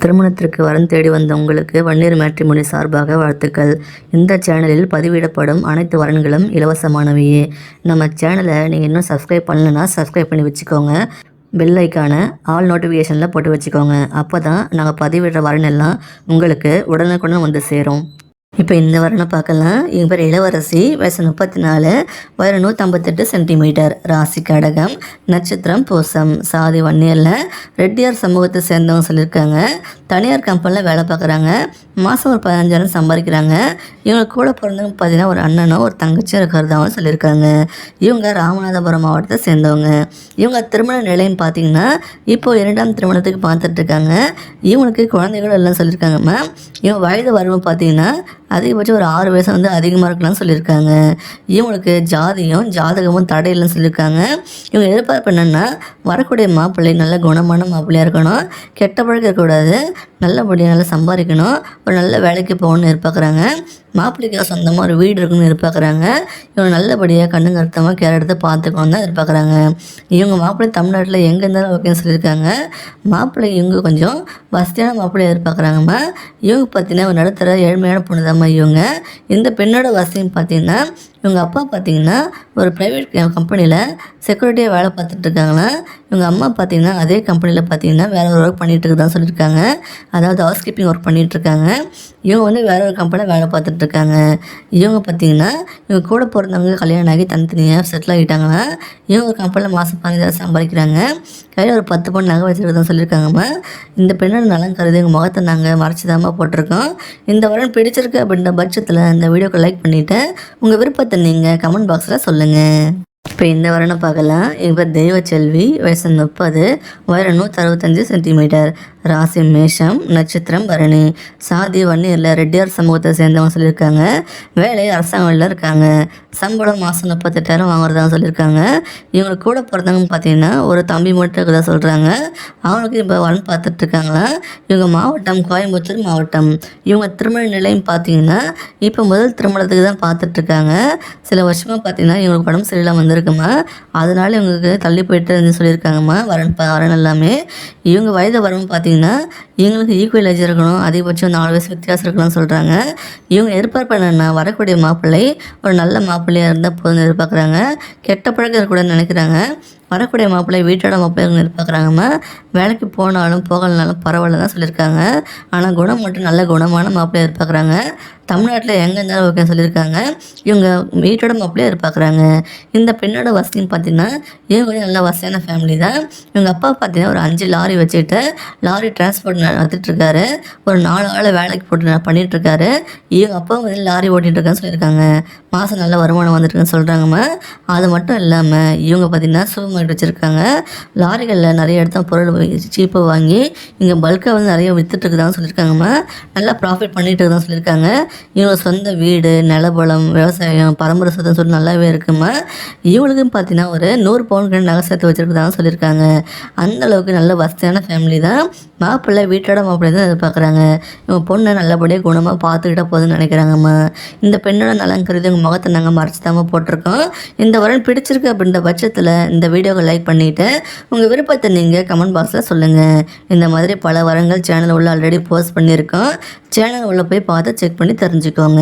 திருமணத்திற்கு வரன் தேடி வந்த உங்களுக்கு வன்னியர் மேட்ரிமோனி சார்பாக வாழ்த்துக்கள். இந்த சேனலில் பதிவிடப்படும் அனைத்து வரன்களும் இலவசமானவையே. நம்ம சேனலை நீங்கள் இன்னும் சப்ஸ்கிரைப் பண்ணலைன்னா சப்ஸ்கிரைப் பண்ணி வச்சுக்கோங்க. பெல் ஐக்கான ஆல் நோட்டிஃபிகேஷனில் போட்டு வச்சுக்கோங்க. அப்போ தான் நாங்கள் பதிவிடுற வரன் எல்லாம் உங்களுக்கு உடனுக்குடன் வந்து சேரும். இப்போ இந்த வரனை பார்க்கலாம். இவங்க பேர் இளவரசி, வயசு 34, உயரம் 158 சென்டிமீட்டர், ராசி கடகம், நட்சத்திரம் பூசம், சாதி வன்னியரில், ரெட்டியார் சமூகத்தை சேர்ந்தவங்க சொல்லியிருக்காங்க. தனியார் கம்பெனியில் வேலை பார்க்குறாங்க. மாதம் ஒரு 15,000 சம்பாதிக்கிறாங்க. இவங்க கூட பிறந்தவங்க பார்த்தீங்கன்னா ஒரு அண்ணனோ ஒரு தங்கச்சியும் இருக்கிறதாவும் சொல்லியிருக்காங்க. இவங்க ராமநாதபுரம் மாவட்டத்தை சேர்ந்தவங்க. இவங்க திருமண நிலையம் பார்த்தீங்கன்னா இப்போது 2ஆம் திருமணத்துக்கு பார்த்துட்ருக்காங்க. இவங்களுக்கு குழந்தைகளும் எல்லாம் சொல்லியிருக்காங்க. மேம் இவங்க வயது வரவு பார்த்தீங்கன்னா அதிகபட்சம் ஒரு 6 வயசு வந்து அதிகமாக இருக்கலாம்னு சொல்லியிருக்காங்க. இவங்களுக்கு ஜாதியும் ஜாதகமும் தடையில்லைன்னு சொல்லியிருக்காங்க. இவங்க எதிர்பார்ப்பு என்னென்னா வரக்கூடிய மாப்பிள்ளை நல்ல குணமான மாப்பிள்ளையாக இருக்கணும், கெட்ட பழக்கம் இருக்கக்கூடாது, நல்லபடியாக நல்லா சம்பாதிக்கணும், ஒரு நல்ல வேலைக்கு போகணும்னு எதிர்பார்க்குறாங்க. மாப்பிள்ளைக்கு சொந்தமாக ஒரு வீடு இருக்குன்னு எதிர்பார்க்குறாங்க. இவங்க நல்லபடியாக கண்ணுங்க அர்த்தமாக கேர் எடுத்து பார்த்துக்கணும் தான் எதிர்பார்க்குறாங்க. இவங்க மாப்பிள்ளை தமிழ்நாட்டில் எங்கே இருந்தாலும் ஓகேன்னு சொல்லியிருக்காங்க. மாப்பிள்ளை இவங்க கொஞ்சம் வசதியான மாப்பிள்ளை எதிர்பார்க்குறாங்கம்மா. இவங்க பார்த்தீங்கன்னா ஒரு நடுத்தர ஏழ்மையான பொண்ணு தான்மா இவங்க. இந்த பெண்ணோட வசதின்னு பார்த்தீங்கன்னா இவங்க அப்பா பார்த்தீங்கன்னா ஒரு ப்ரைவேட் கம்பெனியில் செக்யூரிட்டியாக வேலை பார்த்துட்டு இருக்காங்களா. இவங்க அம்மா பார்த்தீங்கன்னா அதே கம்பெனியில் பார்த்தீங்கன்னா வேறு ஒரு ஒர்க் பண்ணிகிட்டு இருக்குதான் சொல்லியிருக்காங்க. அதாவது ஹவுஸ் கீப்பிங் ஒர்க் பண்ணிகிட்ருக்காங்க. இவங்க வந்து வேற ஒரு கம்பெனியில் வேலை பார்த்துட்ருக்காங்க. இவங்க பார்த்தீங்கன்னா இவங்க கூட பிறந்தவங்க கல்யாணம் ஆகி தனித்தனியாக செட்டில் ஆகிட்டாங்கன்னா இவங்க ஒரு கம்பெனியில் மாதம் 15,000 சம்பாதிக்கிறாங்க. கையில் ஒரு 10 பவுன் நகை வச்சுருக்கதான் சொல்லியிருக்காங்கம்மா. இந்த பெண்ணோட நலம் கருதி எங்கள் முகத்தை நாங்கள் மறைச்சிதாம்மா போட்டிருக்கோம். இந்த வரன் பிடிச்சிருக்கு அப்படின்ற பட்சத்தில் இந்த வீடியோக்கு லைக் பண்ணிவிட்டு உங்கள் விருப்பத்தை நீங்கள் கமெண்ட் பாக்ஸில் சொல்லுங்கள். இப்போ இந்த வரனை பார்க்கலாம். எங்கள் பேர் தெய்வச்செல்வி, வயசு 30, உயரம் 165 சென்டிமீட்டர், ராசி மேஷம், நட்சத்திரம் பரணி, சாதி வன்னியரில், ரெட்டியார் சமூகத்தை சேர்ந்தவங்க சொல்லியிருக்காங்க. வேலை அரசாங்கத்தில் இருக்காங்க. சம்பளம் மாதம் 38,000 வாங்குறதாக சொல்லியிருக்காங்க. இவங்களுக்கு கூட பிறந்தவங்க பார்த்தீங்கன்னா ஒரு தம்பி மட்டும் இருக்குதா சொல்கிறாங்க. அவங்களுக்கு இப்போ வரன் பார்த்துட்ருக்காங்களா. இவங்க மாவட்டம் கோயம்புத்தூர் மாவட்டம். இவங்க திருமண நிலையம் பார்த்தீங்கன்னா இப்போ முதல் திருமணத்துக்கு தான் பார்த்துட்ருக்காங்க. சில வருஷமாக பார்த்தீங்கன்னா இவங்களுக்கு உடம்பு சரியில்லாமல் வந்திருக்குமா, அதனால இவங்களுக்கு தள்ளி போயிட்டு சொல்லியிருக்காங்கம்மா வரன் எல்லாமே. இவங்க வயது வரவும் பார்த்தீங்கன்னா இவங்களுக்கு ஈக்குவல் ஏஜ் இருக்கணும், அதிகபட்சம் 4 வயசு வித்தியாசம் இருக்கலாம்னு சொல்கிறாங்க. இவங்க எதிர்பார்ப்பு என்னென்னா வரக்கூடிய மாப்பிள்ளை ஒரு நல்ல மாப்பிள்ளையாக இருந்தால் போதும்னு எதிர்பார்க்குறாங்க. கெட்ட பழக்கம் இருக்கக்கூடாதுன்னு நினைக்கிறாங்க. வரக்கூடிய மாப்பிள்ளை வீட்டோட மாப்பிள்ளை எதிர்பார்க்குறாங்கம்மா. வேலைக்கு போனாலும் போகலனாலும் பரவாயில்ல தான் சொல்லியிருக்காங்க. ஆனால் குணம் மட்டும் நல்ல குணமான மாப்பிள்ளை எதிர்பார்க்குறாங்க. தமிழ்நாட்டில் எங்கே இருந்தாலும் ஓகேன்னு சொல்லியிருக்காங்க. இவங்க வீட்டோட மாப்பிள்ளையை எதிர்பார்க்குறாங்க. இந்த பெண்ணோட வசதின்னு பார்த்தீங்கன்னா இவங்க கொஞ்சம் நல்ல வசதியான ஃபேமிலி தான். இவங்க அப்பா பார்த்தீங்கன்னா ஒரு 5 லாரி வச்சுட்டு லாரி டிரான்ஸ்போர்ட் நடத்திட்டுருக்காரு. ஒரு 4 ஆளை வேலைக்கு போட்டு பண்ணிகிட்ருக்காரு. இவங்க அப்பா வந்து லாரி ஓட்டிகிட்ருக்கான்னு சொல்லியிருக்காங்க. மாதம் நல்ல வருமானம் வந்துட்டுருக்குன்னு சொல்கிறாங்கம்மா. அது மட்டும் இல்லாமல் இவங்க பார்த்திங்கன்னா சூப்பர் மார்க்கெட் வச்சுருக்காங்க. லாரிகளில் நிறைய இடத்த பொருள் சீப்பாக வாங்கி இங்கே பல்காக வந்து நிறைய விற்றுட்டுருக்குதான்னு சொல்லியிருக்காங்கம்மா. நல்லா ப்ராஃபிட் பண்ணிகிட்டு இருக்குதான் சொல்லியிருக்காங்க. இவங்க சொந்த வீடு, நிலபலம், விவசாயம், பரம்பரை சொத்துன்னு சொல்லி நல்லாவே இருக்குமா. இவங்களுக்கும் பார்த்தீங்கன்னா ஒரு 100 பவுன் நகை சேர்த்து வச்சுருக்குதான்னு சொல்லியிருக்காங்க. அந்தளவுக்கு நல்ல வசதியான ஃபேமிலி தான். மாப்பிள்ளை வீட்டோட மாப்பிள்ளை தான் எதிர்பார்க்குறாங்க. இவங்க பொண்ணை நல்லபடியாக குணமாக பார்த்துக்கிட்டா போதுன்னு நினைக்கிறாங்கம்மா. இந்த பெண்ணோட நலம் கருதி உங்கள் முகத்தை நாங்கள் மறைச்சி தாமல் போட்டிருக்கோம். இந்த வரன் பிடிச்சிருக்கு அப்படின்ற பட்சத்தில் இந்த வீடியோவை லைக் பண்ணிவிட்டு உங்கள் விருப்பத்தை நீங்கள் கமெண்ட் பாக்ஸில் சொல்லுங்கள். இந்த மாதிரி பல வரங்கள் சேனல் உள்ள ஆல்ரெடி போஸ்ட் பண்ணியிருக்கோம். சேனல் உள்ளே போய் பார்த்து செக் பண்ணி தெரிஞ்சுக்கோங்க.